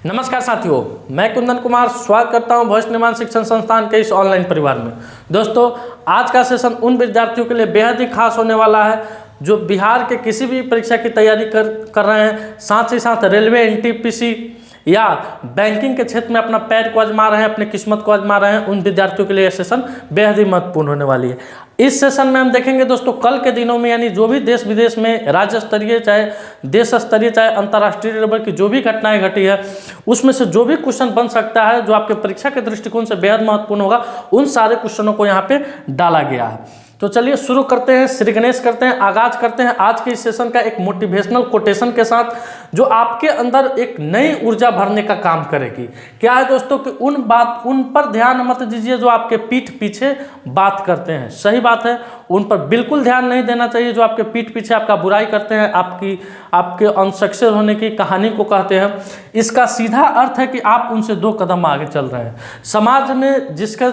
नमस्कार साथियों, मैं कुंदन कुमार स्वागत करता हूं भविष्य निर्माण शिक्षण संस्थान के इस ऑनलाइन परिवार में। दोस्तों, आज का सेशन उन विद्यार्थियों के लिए बेहद ही खास होने वाला है जो बिहार के किसी भी परीक्षा की तैयारी कर रहे हैं, साथ ही साथ रेलवे, एनटीपीसी या बैंकिंग के क्षेत्र में अपना पैर को आजमा रहे हैं, अपनी किस्मत को आजमा रहे हैं। उन विद्यार्थियों के लिए यह सेशन बेहद ही महत्वपूर्ण होने वाली है। इस सेशन में हम देखेंगे दोस्तों, कल के दिनों में यानी जो भी देश विदेश में राज्य स्तरीय चाहे देश स्तरीय चाहे अंतर्राष्ट्रीय लेवल की जो भी घटनाएं घटी है, उसमें से जो भी क्वेश्चन बन सकता है जो आपके परीक्षा के दृष्टिकोण से बेहद महत्वपूर्ण होगा, उन सारे क्वेश्चनों को यहाँ पे डाला गया है। तो चलिए शुरू करते हैं, श्री गणेश करते हैं, आगाज करते हैं आज के इस सेशन का एक मोटिवेशनल कोटेशन के साथ जो आपके अंदर एक नई ऊर्जा भरने का काम करेगी। क्या है दोस्तों कि उन पर ध्यान मत दीजिए जो आपके पीठ पीछे बात करते हैं। सही बात है, उन पर बिल्कुल ध्यान नहीं देना चाहिए जो आपके पीठ पीछे आपका बुराई करते हैं, आपके अनसक्सेस होने की कहानी को कहते हैं। इसका सीधा अर्थ है कि आप उनसे 2 कदम आगे चल रहे हैं। समाज में जिसका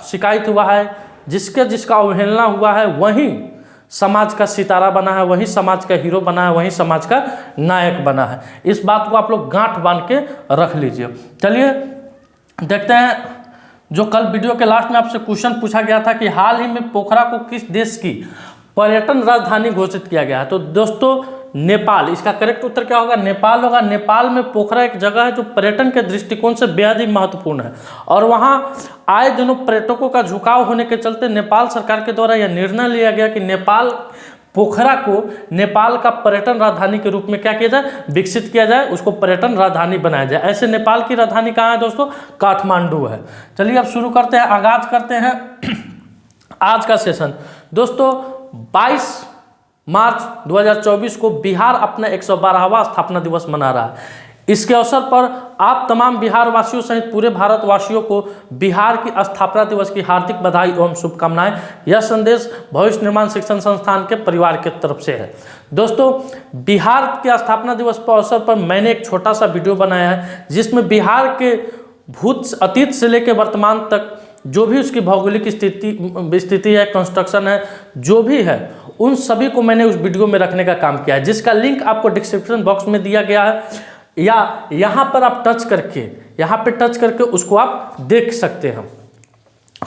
शिकायत हुआ है, जिसका अवहेलना हुआ है, वही समाज का सितारा बना है, वही समाज का हीरो बना है, वही समाज का नायक बना है। इस बात को आप लोग गांठ बांध के रख लीजिए। चलिए देखते हैं, जो कल वीडियो के लास्ट में आपसे क्वेश्चन पूछा गया था कि हाल ही में पोखरा को किस देश की पर्यटन राजधानी घोषित किया गया है। तो दोस्तों नेपाल, इसका करेक्ट उत्तर क्या होगा? नेपाल होगा। नेपाल में पोखरा एक जगह है जो पर्यटन के दृष्टिकोण से बेहद ही महत्वपूर्ण है और वहाँ आए दिनों पर्यटकों का झुकाव होने के चलते नेपाल सरकार के द्वारा यह निर्णय लिया गया कि पोखरा को नेपाल का पर्यटन राजधानी के रूप में क्या किया जाए, विकसित किया जाए, उसको पर्यटन राजधानी बनाया जाए। ऐसे नेपाल की राजधानी कहाँ है दोस्तों? काठमांडू है। चलिए अब शुरू करते हैं, आगाज करते हैं आज का सेशन। दोस्तों 22 मार्च 2024 को बिहार अपना 112वां स्थापना दिवस मना रहा है। इसके अवसर पर आप तमाम बिहार वासियों सहित पूरे भारतवासियों को बिहार की स्थापना दिवस की हार्दिक बधाई एवं शुभकामनाएं। यह संदेश भविष्य निर्माण शिक्षण संस्थान के परिवार की तरफ से है। दोस्तों, बिहार के स्थापना दिवस पर अवसर पर मैंने एक छोटा सा वीडियो बनाया है जिसमें बिहार के अतीत से लेकर वर्तमान तक जो भी उसकी भौगोलिक स्थिति है, कंस्ट्रक्शन है, जो भी है, उन सभी को मैंने उस वीडियो में रखने का काम किया है, जिसका लिंक आपको डिस्क्रिप्शन बॉक्स में दिया गया है या यहाँ पर आप टच करके उसको आप देख सकते हैं।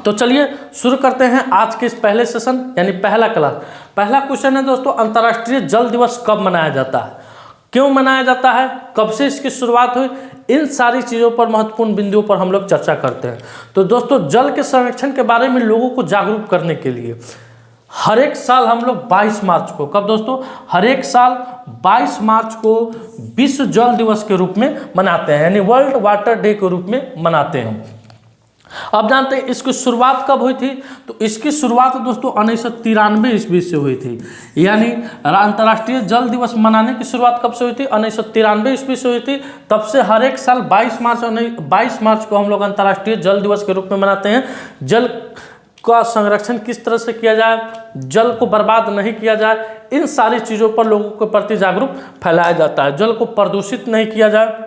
तो चलिए शुरू करते हैं आज के इस पहले सेशन यानी पहला क्लास। पहला क्वेश्चन है दोस्तों, अंतर्राष्ट्रीय जल दिवस कब मनाया जाता है, क्यों मनाया जाता है, कब से इसकी शुरुआत हुई, इन सारी चीज़ों पर महत्वपूर्ण बिंदुओं पर हम लोग चर्चा करते हैं। तो दोस्तों, जल के संरक्षण के बारे में लोगों को जागरूक करने के लिए हर एक साल हम लोग 22 मार्च को, कब दोस्तों? हर एक साल 22 मार्च को विश्व जल दिवस के रूप में मनाते हैं, यानी वर्ल्ड वाटर डे के रूप में मनाते हैं। अब जानते हैं इसकी शुरुआत कब हुई थी? तो इसकी शुरुआत दोस्तों 1993 ईस्वी से हुई थी। यानी अंतर्राष्ट्रीय जल दिवस मनाने की शुरुआत कब से हुई थी? 1993 ईस्वी से हुई थी। तब से हर एक साल 22 मार्च को हम लोग अंतर्राष्ट्रीय जल दिवस के रूप में मनाते हैं। जल का संरक्षण किस तरह से किया जाए, जल को बर्बाद नहीं किया जाए, इन सारी चीज़ों पर लोगों के प्रति जागरूक फैलाया जाता है। जल को प्रदूषित नहीं किया जाए।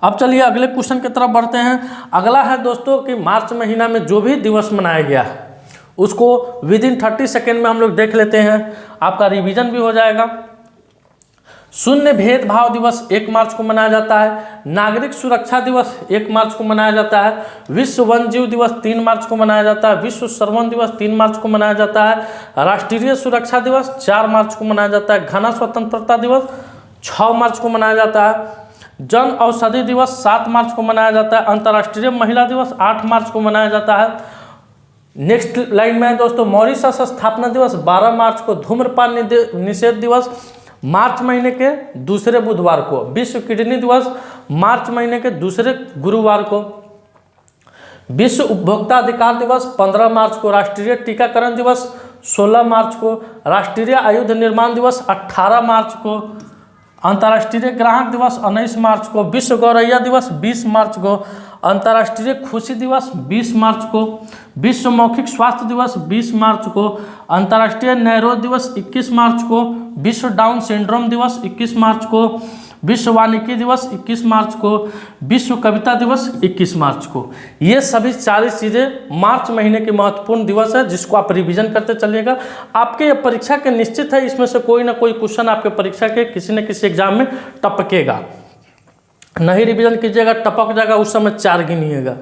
अब चलिए अगले क्वेश्चन की तरफ बढ़ते हैं। अगला है दोस्तों कि मार्च महीना में जो भी दिवस मनाया गया है उसको विदिन 30 सेकेंड में हम लोग देख लेते हैं, आपका रिवीजन भी हो जाएगा। शून्य भेदभाव दिवस 1 मार्च को मनाया जाता है। नागरिक सुरक्षा दिवस 1 मार्च को मनाया जाता है। विश्व वन जीव दिवस 3 मार्च को मनाया जाता है। विश्व श्रवण दिवस 3 मार्च को मनाया जाता है। राष्ट्रीय सुरक्षा दिवस 4 मार्च को मनाया जाता है। घना स्वतंत्रता दिवस 6 मार्च को मनाया जाता है। जन औषधि दिवस 7 मार्च को मनाया जाता है। अंतर्राष्ट्रीय महिला दिवस 8 मार्च को मनाया जाता है। नेक्स्ट लाइन में दोस्तों, मॉरिशस स्थापना दिवस 12 मार्च को। धूम्रपान निषेध दिवस मार्च महीने के दूसरे बुधवार को। विश्व किडनी दिवस मार्च महीने के दूसरे गुरुवार को। विश्व उपभोक्ता अधिकार दिवस 15 मार्च को। राष्ट्रीय टीकाकरण दिवस 16 मार्च को। राष्ट्रीय आयुध निर्माण दिवस 18 मार्च को। अंतर्राष्ट्रीय ग्राहक दिवस 19 मार्च को। विश्व गौरैया दिवस 20 मार्च को। अंतर्राष्ट्रीय खुशी दिवस 20 मार्च को। विश्व मौखिक स्वास्थ्य दिवस 20 मार्च को। अंतर्राष्ट्रीय नैरोज दिवस 21 मार्च को। विश्व डाउन सिंड्रोम दिवस 21 मार्च को। विश्व वानिकी दिवस 21 मार्च को। विश्व कविता दिवस 21 मार्च को। ये सभी सारी चीज़ें मार्च महीने के महत्वपूर्ण दिवस है जिसको आप रिवीजन करते चलिएगा। आपके ये परीक्षा के निश्चित है इसमें से कोई ना कोई क्वेश्चन आपके परीक्षा के किसी न किसी एग्जाम में टपकेगा। नहीं रिवीजन कीजिएगा टपक जाएगा, उस समय 4 गिनिएगा।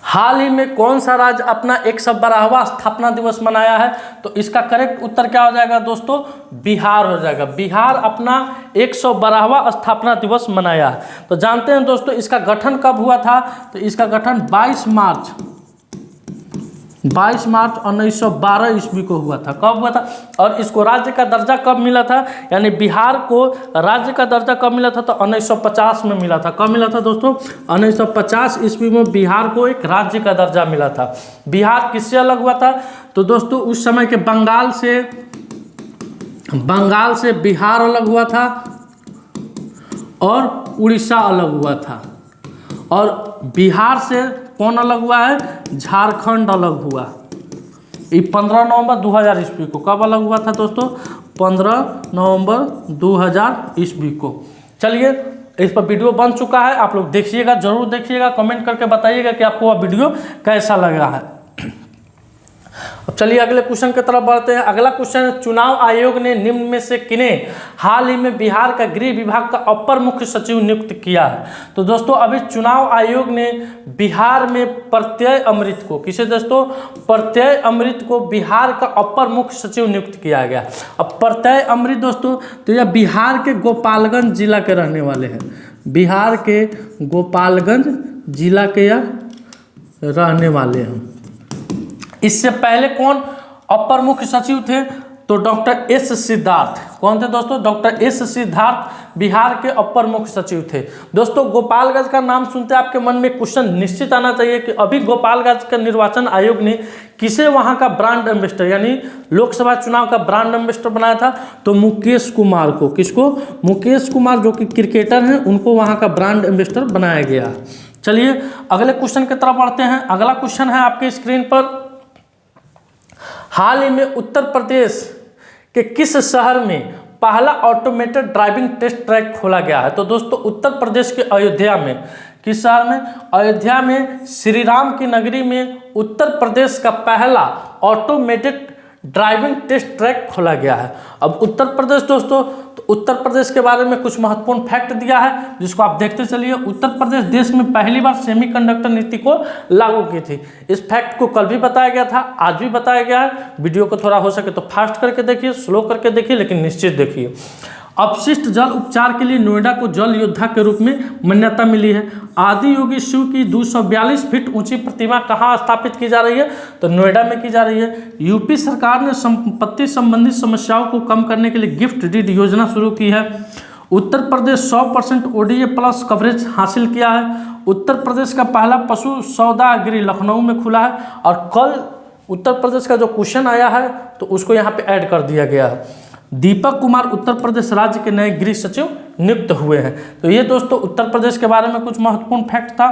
हाल ही में कौन सा राज्य अपना 112वां स्थापना दिवस मनाया है? तो इसका करेक्ट उत्तर क्या हो जाएगा दोस्तों? बिहार हो जाएगा। बिहार अपना 112वां स्थापना दिवस मनाया है। तो जानते हैं दोस्तों इसका गठन कब हुआ था? तो इसका गठन 22 मार्च 1912 ईस्वी को हुआ था। कब हुआ था? और इसको राज्य का दर्जा कब मिला था? यानी बिहार को राज्य का दर्जा कब मिला था? तो 1950 में मिला था। कब मिला था दोस्तों? 1950 ईस्वी में बिहार को एक राज्य का दर्जा मिला था। बिहार किससे अलग हुआ था? तो दोस्तों उस समय के बंगाल से बिहार अलग हुआ था और उड़ीसा अलग हुआ था। और बिहार से कौन अलग हुआ है? झारखंड अलग हुआ। ये 15 नवंबर 2000 ईस्वी को। कब अलग हुआ था दोस्तों? 15 नवंबर 2000 ईस्वी को। चलिए इस पर वीडियो बन चुका है, आप लोग देखिएगा, जरूर देखिएगा, कमेंट करके बताइएगा कि आपको वह वीडियो कैसा लगा है। अब चलिए अगले क्वेश्चन की तरफ बढ़ते हैं। अगला क्वेश्चन है, चुनाव आयोग ने निम्न में से किन्हें हाल ही में बिहार का गृह विभाग का अपर मुख्य सचिव नियुक्त किया है? तो दोस्तों अभी चुनाव आयोग ने बिहार में प्रत्यय अमृत को, किसे दोस्तों? प्रत्यय अमृत को बिहार का अपर मुख्य सचिव नियुक्त किया गया। अब प्रत्यय अमृत दोस्तों तो यह बिहार के गोपालगंज जिला के रहने वाले हैं। बिहार के गोपालगंज जिला के यह रहने वाले हैं। इससे पहले कौन अपर मुख्य सचिव थे? तो डॉक्टर एस सिद्धार्थ। कौन थे दोस्तों? डॉक्टर एस सिद्धार्थ बिहार के अपर मुख्य सचिव थे। दोस्तों गोपालगंज का नाम सुनते आपके मन में क्वेश्चन निश्चित आना चाहिए कि अभी गोपालगंज का निर्वाचन आयोग ने किसे वहां का ब्रांड एम्बेसडर यानी लोकसभा चुनाव का ब्रांड एम्बेसडर बनाया था? तो मुकेश कुमार को। किसको? मुकेश कुमार जो कि क्रिकेटर हैं, उनको वहां का ब्रांड एम्बेसडर बनाया गया। चलिए अगले क्वेश्चन की तरफ बढ़ते हैं। अगला क्वेश्चन है आपके स्क्रीन पर, हाल ही में उत्तर प्रदेश के किस शहर में पहला ऑटोमेटेड ड्राइविंग टेस्ट ट्रैक खोला गया है? तो दोस्तों उत्तर प्रदेश के अयोध्या में। किस शहर में? अयोध्या में श्री राम की नगरी में उत्तर प्रदेश का पहला ऑटोमेटेड ड्राइविंग टेस्ट ट्रैक खोला गया है। अब उत्तर प्रदेश दोस्तों, तो उत्तर प्रदेश के बारे में कुछ महत्वपूर्ण फैक्ट दिया है जिसको आप देखते चलिए। उत्तर प्रदेश देश में पहली बार सेमीकंडक्टर नीति को लागू की थी। इस फैक्ट को कल भी बताया गया था, आज भी बताया गया है। वीडियो को थोड़ा हो सके तो फास्ट करके देखिए, स्लो करके देखिए, लेकिन निश्चित देखिए। अपशिष्ट जल उपचार के लिए नोएडा को जल योद्धा के रूप में मान्यता मिली है। आदि योगी शिव की 242 फीट ऊंची प्रतिमा कहाँ स्थापित की जा रही है? तो नोएडा में की जा रही है। यूपी सरकार ने संपत्ति संबंधी समस्याओं को कम करने के लिए गिफ्ट डीड योजना शुरू की है। Uttar Pradesh 100% ODA plus coverage हासिल किया है। उत्तर प्रदेश का पहला पशु सौदा गृह लखनऊ में खुला है। और कल उत्तर प्रदेश का जो क्वेश्चन आया है तो उसको यहाँ पे ऐड कर दिया गया है। दीपक कुमार उत्तर प्रदेश राज्य के नए गृह सचिव नियुक्त हुए हैं। तो ये दोस्तों उत्तर प्रदेश के बारे में कुछ महत्वपूर्ण फैक्ट था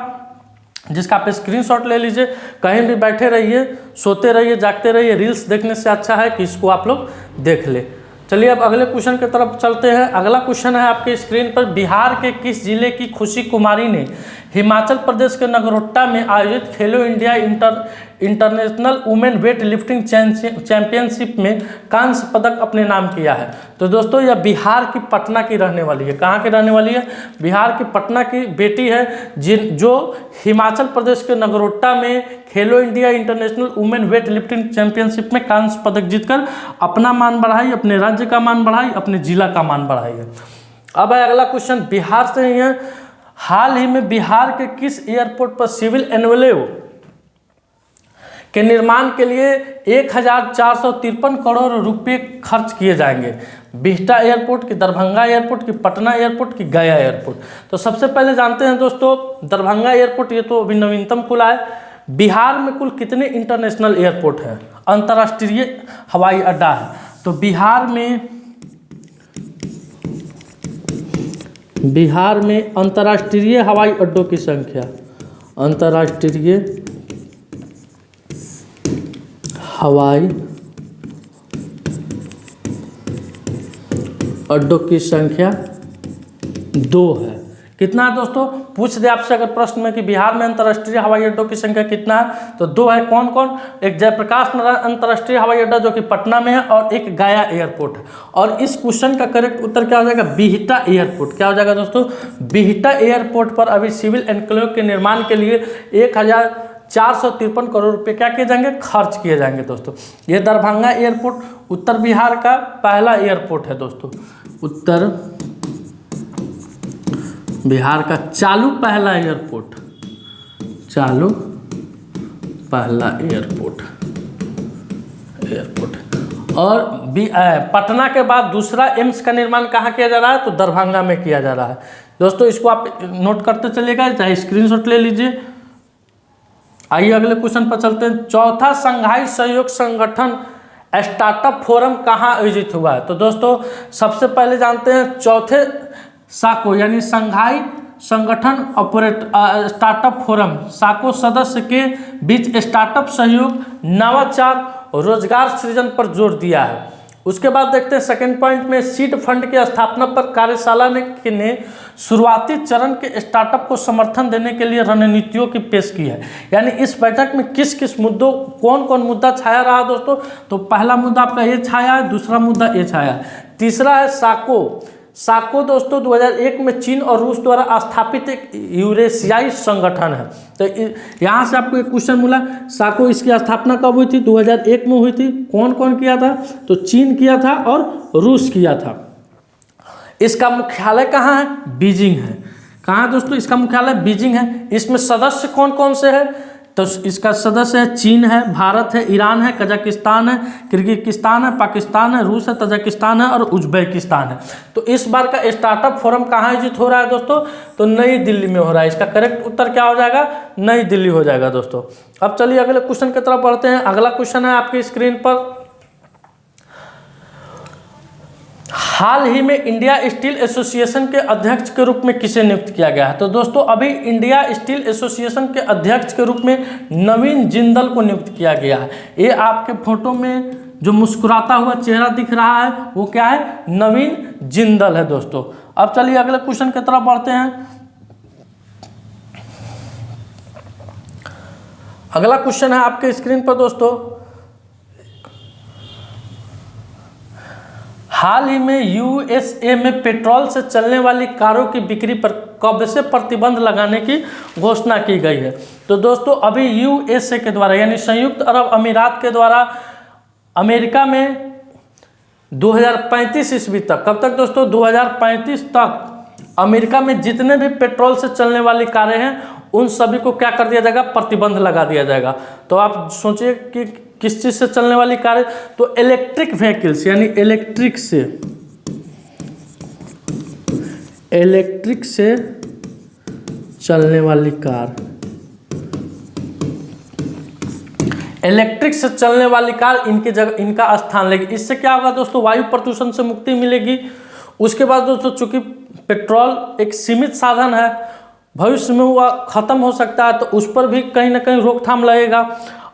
जिसका आप स्क्रीनशॉट ले लीजिए। कहीं भी बैठे रहिए, सोते रहिए, जागते रहिए, रील्स देखने से अच्छा है कि इसको आप लोग देख ले। चलिए अब अगले क्वेश्चन की तरफ चलते हैं। अगला क्वेश्चन है आपके स्क्रीन पर, बिहार के किस जिले की खुशी कुमारी ने हिमाचल प्रदेश के नगरोटा में आयोजित खेलो India international women weight lifting championship में कांस्य पदक अपने नाम किया है? तो दोस्तों यह बिहार की पटना की रहने वाली है। कहाँ की रहने वाली है? बिहार की पटना की बेटी है जो हिमाचल प्रदेश के नगरोटा में खेलो India international women weight lifting championship में कांस्य पदक जीतकर अपना मान बढ़ाई, अपने राज्य का मान बढ़ाई, अपने जिला का मान बढ़ाई है। अब है अगला क्वेश्चन बिहार से ही है। हाल ही में बिहार के किस एयरपोर्ट पर सिविल एनवेलेव के निर्माण के लिए 1453 करोड़ रुपए खर्च किए जाएंगे? बिहटा एयरपोर्ट की, दरभंगा एयरपोर्ट की, पटना एयरपोर्ट की, गया एयरपोर्ट? तो सबसे पहले जानते हैं दोस्तों दरभंगा एयरपोर्ट, ये तो अभी नवीनतम खुला है। बिहार में कुल कितने इंटरनेशनल एयरपोर्ट हैं, अंतर्राष्ट्रीय हवाई अड्डा है? तो बिहार में अंतर्राष्ट्रीय हवाई अड्डों की संख्या, अंतर्राष्ट्रीय हवाई अड्डों की संख्या 2 है। कितना है दोस्तों? पूछ दे आपसे अगर प्रश्न में कि बिहार में अंतर्राष्ट्रीय हवाई अड्डों की संख्या कितना है, तो 2 है। कौन कौन? एक जयप्रकाश नारायण अंतर्राष्ट्रीय हवाई अड्डा जो कि पटना में है, और एक गया एयरपोर्ट है। और इस क्वेश्चन का करेक्ट उत्तर क्या हो जाएगा? बिहटा एयरपोर्ट। क्या हो जाएगा दोस्तों? बिहटा एयरपोर्ट पर अभी सिविल एनक्लेव के निर्माण के लिए 1453 करोड़ रुपए क्या किए जाएंगे? खर्च किए जाएंगे दोस्तों। ये दरभंगा एयरपोर्ट उत्तर बिहार का पहला एयरपोर्ट है दोस्तों। उत्तर बिहार का चालू पहला एयरपोर्ट, चालू पहला एयरपोर्ट। और पटना के बाद दूसरा एम्स का निर्माण कहाँ किया जा रहा है? तो दरभंगा में किया जा रहा है दोस्तों। इसको आप नोट करते चलिएगा, चाहे स्क्रीनशॉट ले लीजिए। आइए अगले क्वेश्चन पर चलते हैं। चौथा संघाई सहयोग संगठन स्टार्टअप फोरम कहाँ आयोजित हुआ है? तो दोस्तों सबसे पहले जानते हैं चौथे साको यानी संघाई संगठन स्टार्टअप फोरम साको सदस्य के बीच स्टार्टअप सहयोग, नवाचार और रोजगार सृजन पर जोर दिया है। उसके बाद देखते हैं सेकंड पॉइंट में सीड फंड की स्थापना पर कार्यशाला ने शुरुआती चरण के स्टार्टअप को समर्थन देने के लिए रणनीतियों की पेश की है। यानी इस बैठक में किस किस मुद्दों, कौन कौन मुद्दा छाया रहा दोस्तों? तो पहला मुद्दा आपका ये छाया है, दूसरा मुद्दा ये छाया है, तीसरा है साको दोस्तों 2001 में चीन और रूस द्वारा स्थापित एक यूरेशियाई संगठन है। तो यहाँ से आपको एक क्वेश्चन मिला, साको इसकी स्थापना कब हुई थी? 2001 में हुई थी। कौन कौन किया था? तो चीन किया था और रूस किया था। इसका मुख्यालय कहाँ है? बीजिंग है। कहाँ दोस्तों? इसका मुख्यालय बीजिंग है। इसमें सदस्य कौन कौन से हैं? तो इसका सदस्य है चीन है, भारत है, ईरान है, कजाकिस्तान है, किर्गिस्तान है, पाकिस्तान है, रूस है, तजाकिस्तान है और उज्बेकिस्तान है। तो इस बार का स्टार्टअप फोरम कहाँ आयोजित हो रहा है दोस्तों? तो नई दिल्ली में हो रहा है। इसका करेक्ट उत्तर क्या हो जाएगा? नई दिल्ली हो जाएगा दोस्तों। अब चलिए अगले क्वेश्चन की तरफ बढ़ते हैं। अगला क्वेश्चन है आपकी स्क्रीन पर। हाल ही में इंडिया स्टील एसोसिएशन के अध्यक्ष के रूप में किसे नियुक्त किया गया है? तो दोस्तों अभी इंडिया स्टील एसोसिएशन के अध्यक्ष के रूप में नवीन जिंदल को नियुक्त किया गया है। ये आपके फोटो में जो मुस्कुराता हुआ चेहरा दिख रहा है वो क्या है? नवीन जिंदल है दोस्तों। अब चलिए अगले क्वेश्चन की तरफ बढ़ते हैं। अगला क्वेश्चन है आपके स्क्रीन पर दोस्तों। हाल ही में यूएसए में पेट्रोल से चलने वाली कारों की बिक्री पर कब से प्रतिबंध लगाने की घोषणा की गई है? तो दोस्तों अभी यूएसए के द्वारा यानी संयुक्त अरब अमीरात के द्वारा अमेरिका में 2035 ईस्वी तक, कब तक दोस्तों? 2035 तक अमेरिका में जितने भी पेट्रोल से चलने वाली कारें हैं उन सभी को क्या कर दिया जाएगा? प्रतिबंध लगा दिया जाएगा। तो आप सोचिए कि किस चीज़ से चलने वाली कारें? तो इलेक्ट्रिक व्हीकल्स यानी इलेक्ट्रिक से चलने वाली कार, इलेक्ट्रिक से चलने वाली कार इनकी जगह इनका स्थान लेगी। इससे क्या होगा दोस्तों? वायु प्रदूषण से मुक्ति मिलेगी। उसके बाद दोस्तों चूंकि पेट्रोल एक सीमित साधन है, भविष्य में वो खत्म हो सकता है, तो उस पर भी कहीं ना कहीं रोकथाम लगेगा।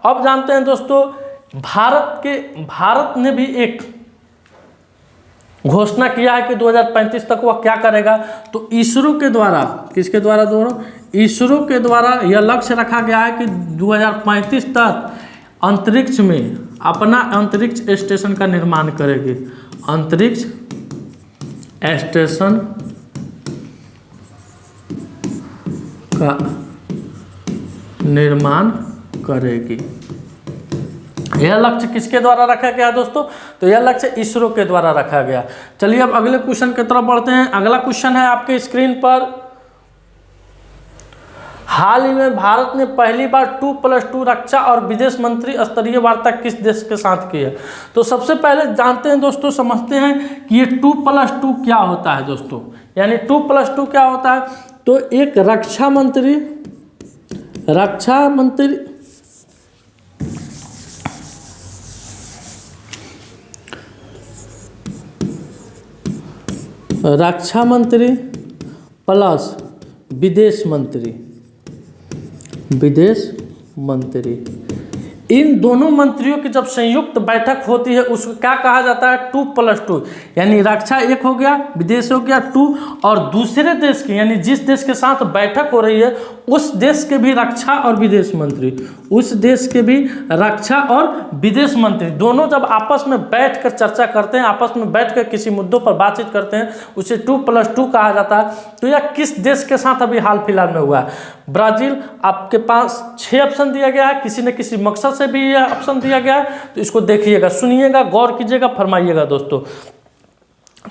अब जानते हैं दोस्तों भारत ने भी एक घोषणा किया है कि 2035 तक वह क्या करेगा? तो इसरो के द्वारा, किसके द्वारा दोनों? इसरो के द्वारा यह लक्ष्य रखा गया है कि 2035 तक अंतरिक्ष में अपना अंतरिक्ष स्टेशन का निर्माण करेगी। अंतरिक्ष स्टेशन का निर्माण करेगी। यह लक्ष्य किसके द्वारा रखा गया दोस्तों? तो यह लक्ष्य इसरो के द्वारा रखा गया। चलिए अब अगले क्वेश्चन की तरफ बढ़ते हैं। अगला क्वेश्चन है आपके स्क्रीन पर। हाल ही में भारत ने पहली बार 2+2 रक्षा और विदेश मंत्री स्तरीय वार्ता किस देश के साथ की है? तो सबसे पहले जानते हैं दोस्तों, समझते हैं कि ये 2+2 क्या होता है दोस्तों। यानी 2+2 क्या होता है? तो एक रक्षा मंत्री प्लस विदेश मंत्री, इन दोनों मंत्रियों की जब संयुक्त बैठक होती है उसको क्या कहा जाता है, 2+2, यानी रक्षा एक हो गया, विदेश हो गया 2, और दूसरे देश की यानी जिस देश के साथ बैठक हो रही है उस देश के भी रक्षा और विदेश मंत्री, उस देश के भी रक्षा और विदेश मंत्री दोनों जब आपस में बैठकर चर्चा करते हैं, आपस में बैठकर किसी मुद्दों पर बातचीत करते हैं, उसे 2+2 कहा जाता है। तो यह किस देश के साथ अभी हाल फिलहाल में हुआ है? ब्राजील। आपके पास 6 ऑप्शन दिया गया है, किसी न किसी मकसद से भी यह ऑप्शन दिया गया है, तो इसको देखिएगा, सुनिएगा, गौर कीजिएगा, फरमाइएगा दोस्तों।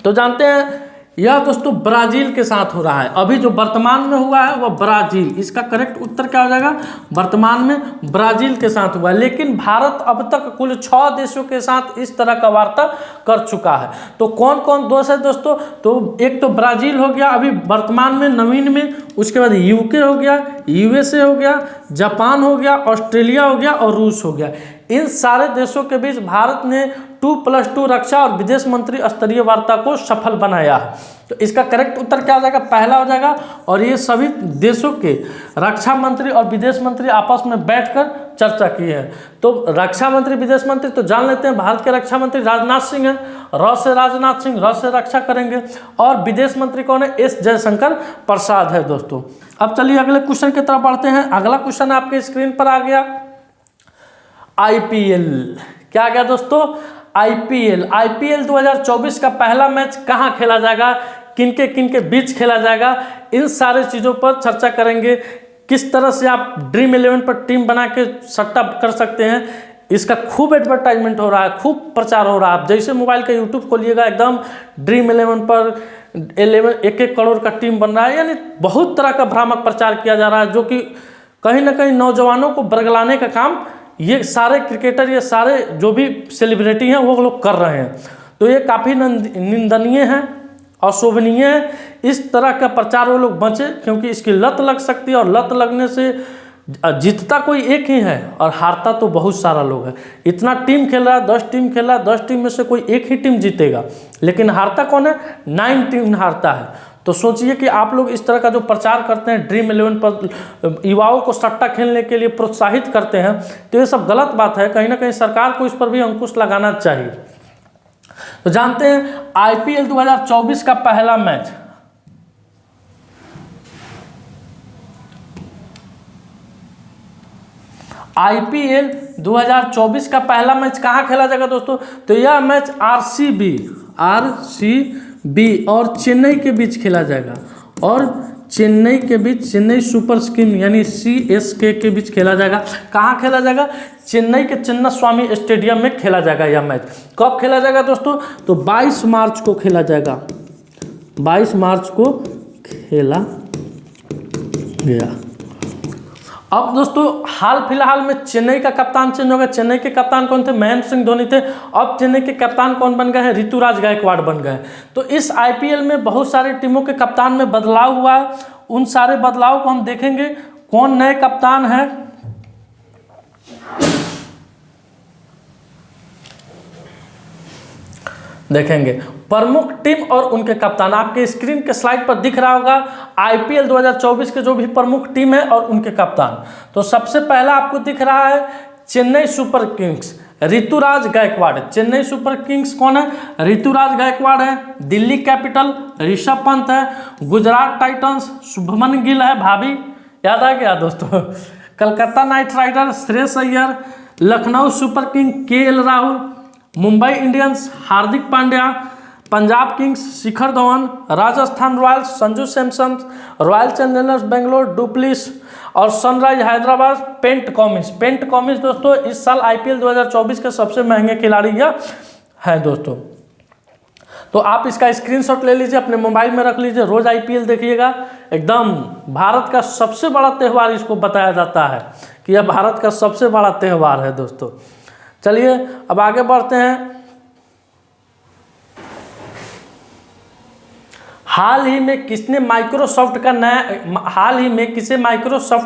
तो जानते हैं यह दोस्तों ब्राजील के साथ हो रहा है, अभी जो वर्तमान में हुआ है वह ब्राजील, इसका करेक्ट उत्तर क्या हो जाएगा, वर्तमान में ब्राजील के साथ हुआ है। लेकिन भारत अब तक कुल 6 देशों के साथ इस तरह का वार्ता कर चुका है। तो कौन कौन देश है दोस्तों? तो एक तो ब्राजील हो गया अभी वर्तमान में नवीन में, उसके बाद यूके हो गया, यूएसए हो गया, जापान हो गया, ऑस्ट्रेलिया हो गया और रूस हो गया। इन सारे देशों के बीच भारत ने 2+2 रक्षा और विदेश मंत्री स्तरीय वार्ता को सफल बनाया है। तो इसका करेक्ट उत्तर क्या हो जाएगा, पहला हो जाएगा। और ये सभी देशों के रक्षा मंत्री और विदेश मंत्री आपस में बैठकर चर्चा की है। तो रक्षा मंत्री विदेश मंत्री तो जान लेते हैं, भारत के रक्षा मंत्री राजनाथ सिंह हैं, र से राजनाथ सिंह, र से रक्षा करेंगे। और विदेश मंत्री कौन है? एस जयशंकर प्रसाद है दोस्तों। अब चलिए अगले क्वेश्चन की तरफ बढ़ते हैं। अगला क्वेश्चन आपके स्क्रीन पर आ गया, आईपीएल। क्या आ गया दोस्तों? आईपीएल 2024 का पहला मैच कहाँ खेला जाएगा, किनके बीच खेला जाएगा, इन सारे चीज़ों पर चर्चा करेंगे। किस तरह से आप ड्रीम 11 पर टीम बना के सट्टा कर सकते हैं, इसका खूब एडवर्टाइजमेंट हो रहा है, खूब प्रचार हो रहा है। आप जैसे मोबाइल का यूट्यूब खोलिएगा एकदम ड्रीम 11 पर 1-1 करोड़ का टीम बन रहा है, यानी बहुत तरह का भ्रामक प्रचार किया जा रहा है, जो कि कहीं ना कहीं नौजवानों को बरगलाने का काम ये सारे क्रिकेटर, ये सारे जो भी सेलिब्रिटी हैं वो लोग कर रहे हैं। तो ये काफ़ी निंदनीय है, अशोभनीय है। इस तरह का प्रचार वो लोग बचें, क्योंकि इसकी लत लग सकती है, और लत लगने से जीतता कोई एक ही है और हारता तो बहुत सारा लोग है। इतना टीम खेल रहा है, 10 टीम खेल रहा है, 10 टीम में से कोई एक ही टीम जीतेगा, लेकिन हारता कौन है? 9 टीम हारता है। तो सोचिए कि आप लोग इस तरह का जो प्रचार करते हैं, ड्रीम 11 पर युवाओं को सट्टा खेलने के लिए प्रोत्साहित करते हैं, तो ये सब गलत बात है। कहीं ना कहीं सरकार को इस पर भी अंकुश लगाना चाहिए। तो जानते हैं आईपीएल 2024 का पहला मैच आईपीएल 2024 का पहला मैच कहाँ खेला जाएगा दोस्तों? तो यह मैच आरसीबी और चेन्नई के बीच खेला जाएगा, और चेन्नई के बीच, चेन्नई सुपर किंग यानी सीएसके के बीच खेला जाएगा। कहाँ खेला जाएगा? चेन्नई के चिन्नास्वामी स्टेडियम में खेला जाएगा यह मैच। कब खेला जाएगा दोस्तों? तो 22 मार्च को खेला जाएगा, 22 मार्च को खेला गया। अब दोस्तों हाल फिलहाल में चेन्नई का कप्तान चेंज हो गया। चेन्नई के कप्तान कौन थे? महेंद्र सिंह धोनी थे। अब चेन्नई के कप्तान कौन बन गए हैं? ऋतुराज गायकवाड़ बन गए। तो इस आईपीएल में बहुत सारी टीमों के कप्तान में बदलाव हुआ है। उन सारे बदलाव को हम देखेंगे, कौन नए कप्तान है। देखेंगे प्रमुख टीम और उनके कप्तान, आपके स्क्रीन के स्लाइड पर दिख रहा होगा आईपीएल 2024 के जो भी प्रमुख टीम है और उनके कप्तान। तो सबसे पहला आपको दिख रहा है Chennai Super Kings, Ruturaj Gaikwad. Chennai Super Kings कौन है? ऋतुराज गायकवाड़ है। दिल्ली कैपिटल ऋषभ पंत है। गुजरात टाइटंस शुभमन गिल है, भाभी याद आ गया दोस्तों। Kolkata Knight Riders Shreyas Iyer. Lucknow Super King KL Rahul. Mumbai Indians Hardik Pandya. Punjab Kings Shikhar Dhawan. Rajasthan Royals Sanju Samson. Royal Challengers Bangalore du Plessis. और Sunrise Hyderabad Pat Cummins. Pat Cummins दोस्तों इस साल आईपीएल 2024 के सबसे महंगे खिलाड़ी हैं दोस्तों। तो आप इसका स्क्रीनशॉट ले लीजिए, अपने मोबाइल में रख लीजिए, रोज आईपीएल देखिएगा। एकदम भारत का सबसे बड़ा त्यौहार इसको बताया जाता है कि यह भारत का सबसे बड़ा त्यौहार है दोस्तों। चलिए अब आगे बढ़ते हैं। हाल ही में किसे माइक्रोसॉफ्ट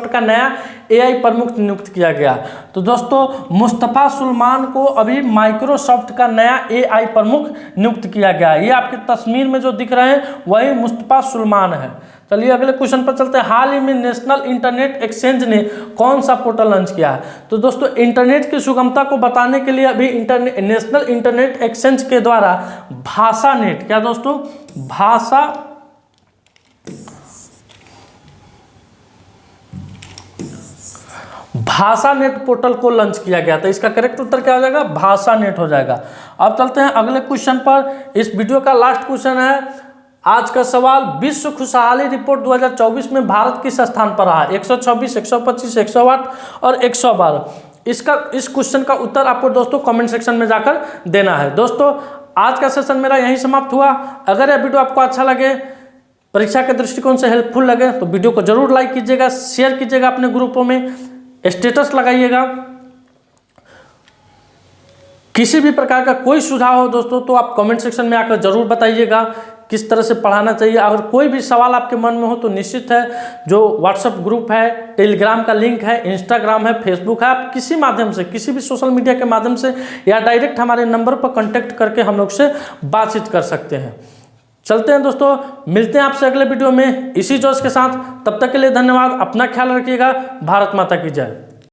का नया एआई प्रमुख नियुक्त किया गया? तो दोस्तों मुस्तफ़ा सुलेमान को अभी माइक्रोसॉफ्ट का नया एआई प्रमुख नियुक्त किया गया। ये आपकी तस्वीर में जो दिख रहे हैं वही मुस्तफ़ा सुलेमान है। चलिए अगले क्वेश्चन पर चलते हैं। हाल ही में नेशनल इंटरनेट एक्सचेंज ने कौन सा पोर्टल लॉन्च किया है? तो दोस्तों इंटरनेट की सुगमता को बताने के लिए अभी नेशनल इंटरनेट एक्सचेंज के द्वारा भाषा नेट, क्या दोस्तों, भाषा नेट पोर्टल को लॉन्च किया गया था। इसका करेक्ट उत्तर क्या हो जाएगा? भाषा नेट हो जाएगा। अब चलते हैं अगले क्वेश्चन पर। इस वीडियो का लास्ट क्वेश्चन है आज का सवाल, विश्व खुशहाली रिपोर्ट 2024 में भारत किस स्थान पर रहा? 126, 125, 108 और 112। इस क्वेश्चन का उत्तर आपको दोस्तों कमेंट सेक्शन में जाकर देना है। दोस्तों आज का सेशन मेरा यहीं समाप्त हुआ। अगर यह वीडियो आपको अच्छा लगे, परीक्षा के दृष्टिकोण से हेल्पफुल लगे, तो वीडियो को जरूर लाइक कीजिएगा, शेयर कीजिएगा अपने ग्रुपों में, स्टेटस लगाइएगा। किसी भी प्रकार का कोई सुझाव हो दोस्तों तो आप कमेंट सेक्शन में आकर जरूर बताइएगा किस तरह से पढ़ाना चाहिए। अगर कोई भी सवाल आपके मन में हो तो निश्चित है जो व्हाट्सएप ग्रुप है, टेलीग्राम का लिंक है, इंस्टाग्राम है, फेसबुक है, आप किसी माध्यम से, किसी भी सोशल मीडिया के माध्यम से या डायरेक्ट हमारे नंबर पर कांटेक्ट करके हम लोग से बातचीत कर सकते हैं। चलते हैं दोस्तों, मिलते हैं आपसे अगले वीडियो में इसी जोश के साथ। तब तक के लिए धन्यवाद, अपना ख्याल रखिएगा। भारत माता की जय।